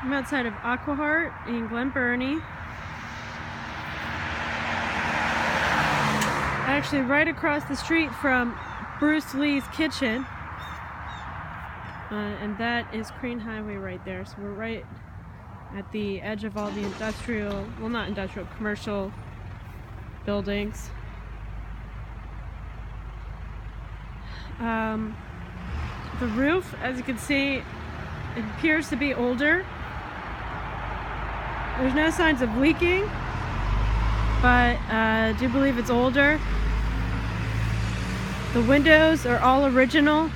I'm outside of Aquahart in Glen Burnie. Actually right across the street from Bruce Lee's kitchen. And that is Crane Highway right there. So we're right at the edge of all the industrial, well not industrial, commercial buildings. The roof, as you can see, it appears to be older. There's no signs of leaking, but I do believe it's older. The windows are all original.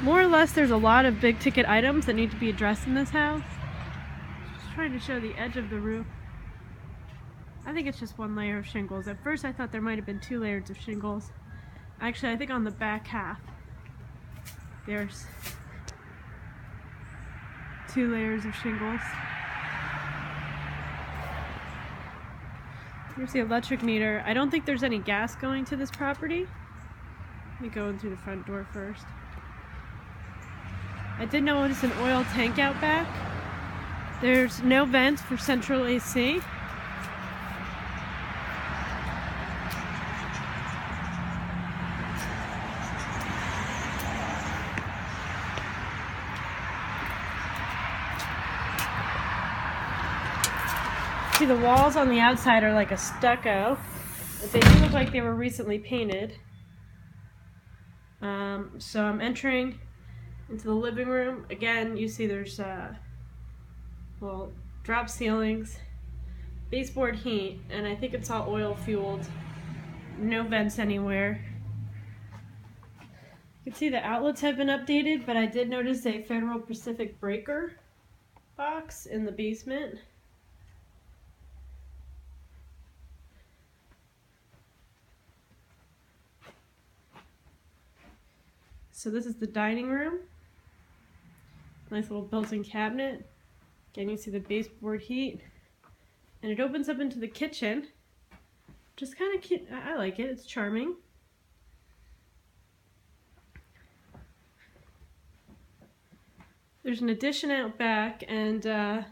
More or less, there's a lot of big ticket items that need to be addressed in this house. Just trying to show the edge of the roof. I think it's just one layer of shingles. At first I thought there might have been 2 layers of shingles. Actually, I think on the back half there's 2 layers of shingles. Here's the electric meter. I don't think there's any gas going to this property. Let me go in through the front door first. I did notice an oil tank out back. There's no vents for central AC. See, the walls on the outside are like a stucco, but they do look like they were recently painted. So I'm entering into the living room. Again, you see there's well, drop ceilings, baseboard heat, and I think it's all oil fueled. No vents anywhere. You can see the outlets have been updated, but I did notice a Federal Pacific breaker box in the basement. So this is the dining room. Nice little built-in cabinet. Again, you see the baseboard heat. And it opens up into the kitchen. Just kind of cute. I like it. It's charming. There's an addition out back, and as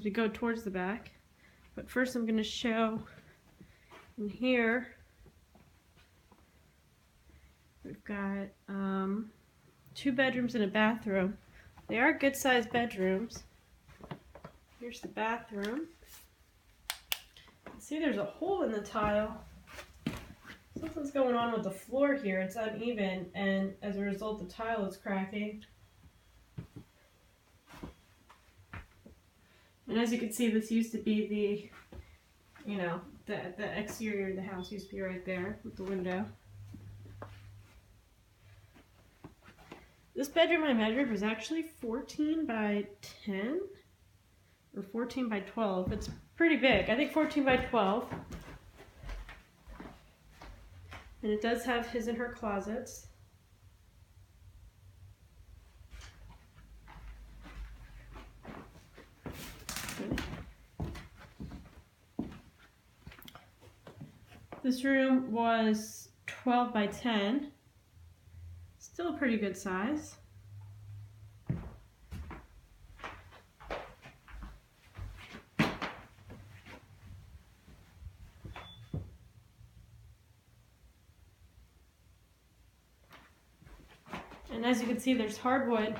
we go towards the back. But first I'm going to show in here. We've got 2 bedrooms and a bathroom. They are good-sized bedrooms. Here's the bathroom. See, there's a hole in the tile. Something's going on with the floor here. It's uneven, and as a result, the tile is cracking. And as you can see, this used to be the, the exterior of the house used to be right there with the window. This bedroom I measured was actually 14 by 10 or 14 by 12. It's pretty big. I think 14 by 12. And it does have his and her closets. This room was 12 by 10. Still a pretty good size. And as you can see, there's hardwood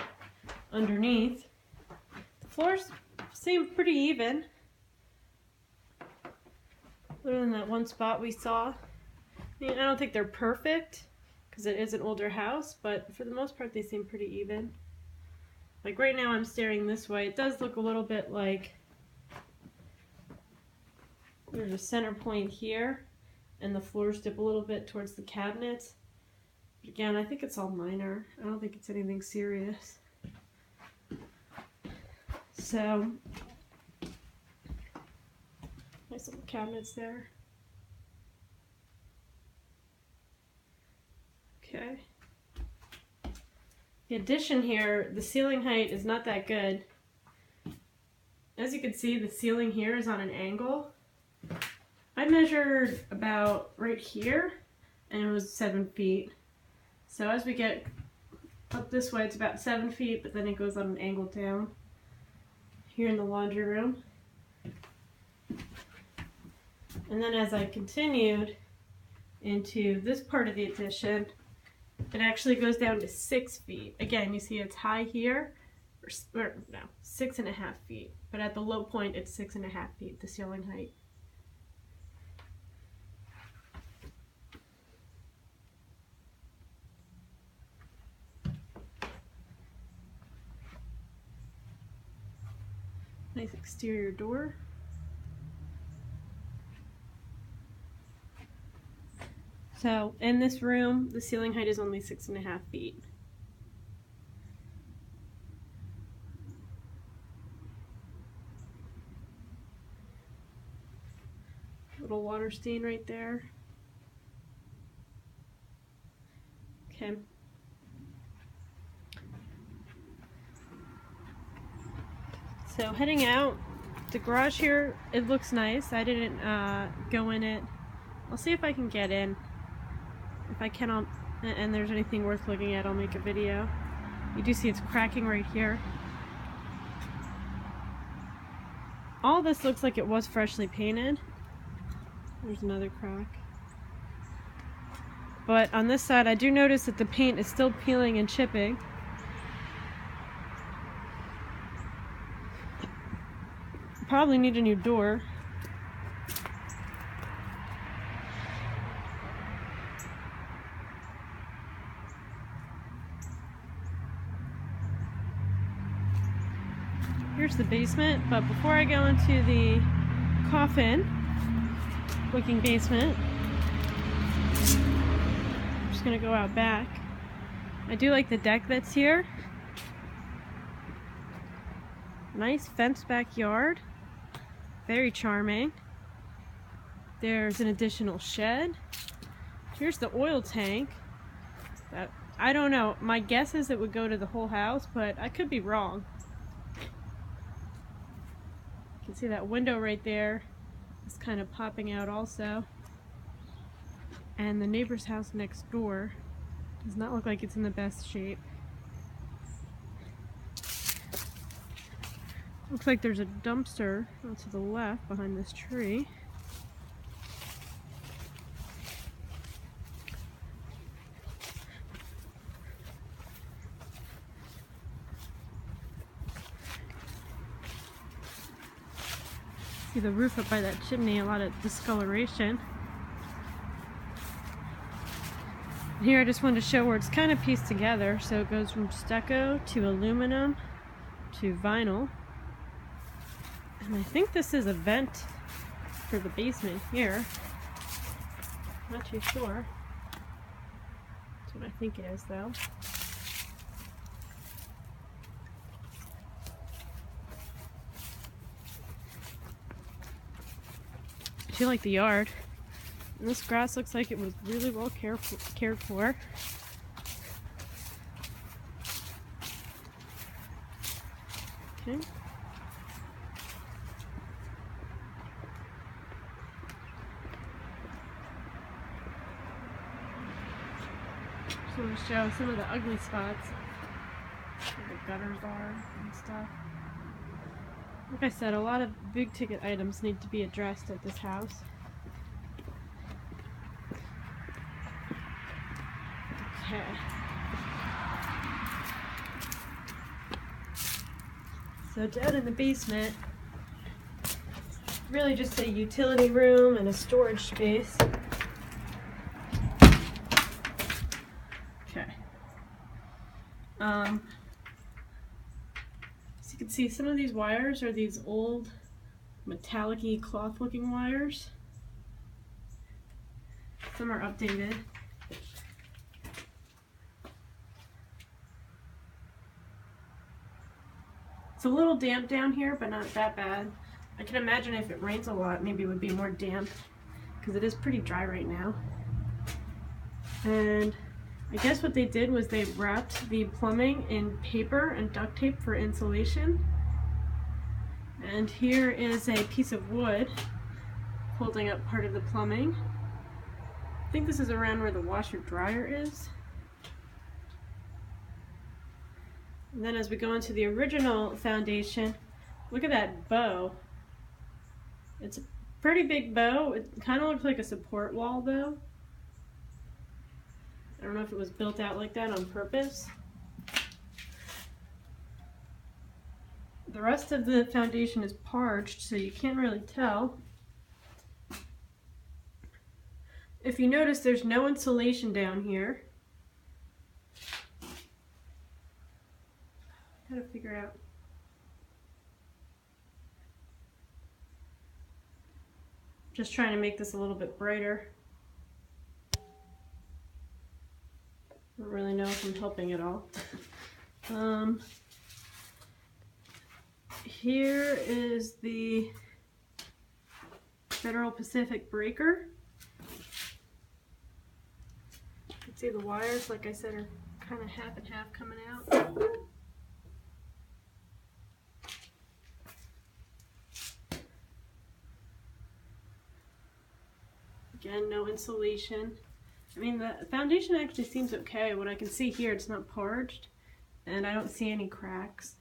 underneath. The floors seem pretty even, other than that one spot we saw. I mean, I don't think they're perfect, because it is an older house, but for the most part they seem pretty even. Like right now I'm staring this way. It does look a little bit like there's a center point here and the floors dip a little bit towards the cabinets. But again, I think it's all minor. I don't think it's anything serious. So, nice little cabinets there. Okay. The addition here, the ceiling height is not that good. As you can see, the ceiling here is on an angle. I measured about right here, and it was 7 feet. So as we get up this way, it's about 7 feet, but then it goes on an angle down. here in the laundry room. And then as I continued into this part of the addition, it actually goes down to 6 feet. Again, you see it's high here, or no, 6.5 feet. But at the low point, it's 6.5 feet, the ceiling height. Nice exterior door. So in this room, the ceiling height is only 6.5 feet. Little water stain right there. Okay. So heading out, the garage here, it looks nice. I didn't go in it. I'll see if I can get in. If I can, and there's anything worth looking at, I'll make a video. You do see it's cracking right here. All this looks like it was freshly painted. There's another crack. But on this side, I do notice that the paint is still peeling and chipping. Probably need a new door. Here's the basement, but before I go into the coffin looking basement, I'm just gonna go out back. I do like the deck that's here. Nice fenced backyard. Very charming. There's an additional shed. Here's the oil tank. I don't know. My guess is it would go to the whole house, but I could be wrong. You can see that window right there is kind of popping out also. And the neighbor's house next door does not look like it's in the best shape. Looks like there's a dumpster to the left behind this tree. See the roof up by that chimney, a lot of discoloration. And here I just wanted to show where it's kind of pieced together. So it goes from stucco to aluminum to vinyl. And I think this is a vent for the basement here. Not too sure. That's what I think it is though. I do like the yard. And this grass looks like it was really well cared for. Okay. Just want to show some of the ugly spots where the gutters are and stuff. Like I said, a lot of big ticket items need to be addressed at this house. Okay. So down in the basement, really just a utility room and a storage space. Okay. So you can see some of these wires are these old metallic-y cloth looking wires. Some are updated. It's a little damp down here, but not that bad. I can imagine if it rains a lot, maybe it would be more damp, because it is pretty dry right now. And I guess what they did was they wrapped the plumbing in paper and duct tape for insulation. And here is a piece of wood holding up part of the plumbing. I think this is around where the washer dryer is. And then as we go into the original foundation, Look at that bow. It's a pretty big bow. It kind of looks like a support wall though. I don't know if it was built out like that on purpose. The rest of the foundation is parched, so you can't really tell. If you notice, there's no insulation down here. Gotta figure out. Just trying to make this a little bit brighter. I don't really know if I'm helping at all. Here is the Federal Pacific breaker. You can see the wires, like I said, are kind of half and half coming out. Again, no insulation. I mean, the foundation actually seems okay. What I can see here, it's not parched, and I don't see any cracks.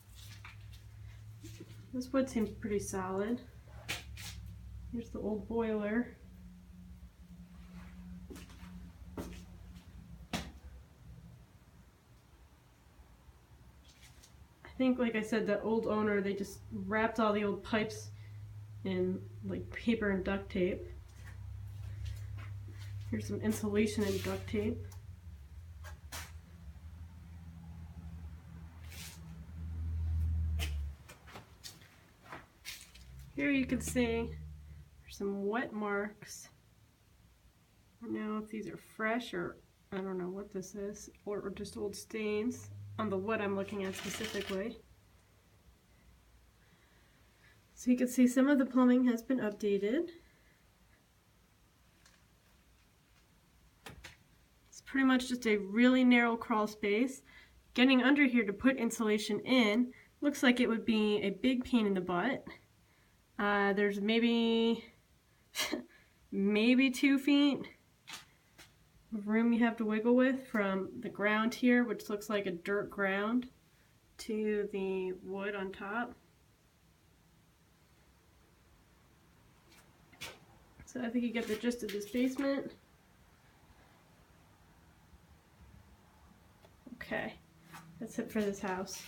This wood seems pretty solid. Here's the old boiler. I think, like I said, the old owner, they just wrapped all the old pipes in like paper and duct tape. Here's some insulation and duct tape. Here you can see there's some wet marks. I don't know if these are fresh or I don't know what this is, or just old stains on the wood I'm looking at specifically. So you can see some of the plumbing has been updated. It's pretty much just a really narrow crawl space. Getting under here to put insulation in looks like it would be a big pain in the butt. There's maybe 2 feet of room you have to wiggle with from the ground here, which looks like a dirt ground, to the wood on top. So I think you get the gist of this basement. Okay, that's it for this house.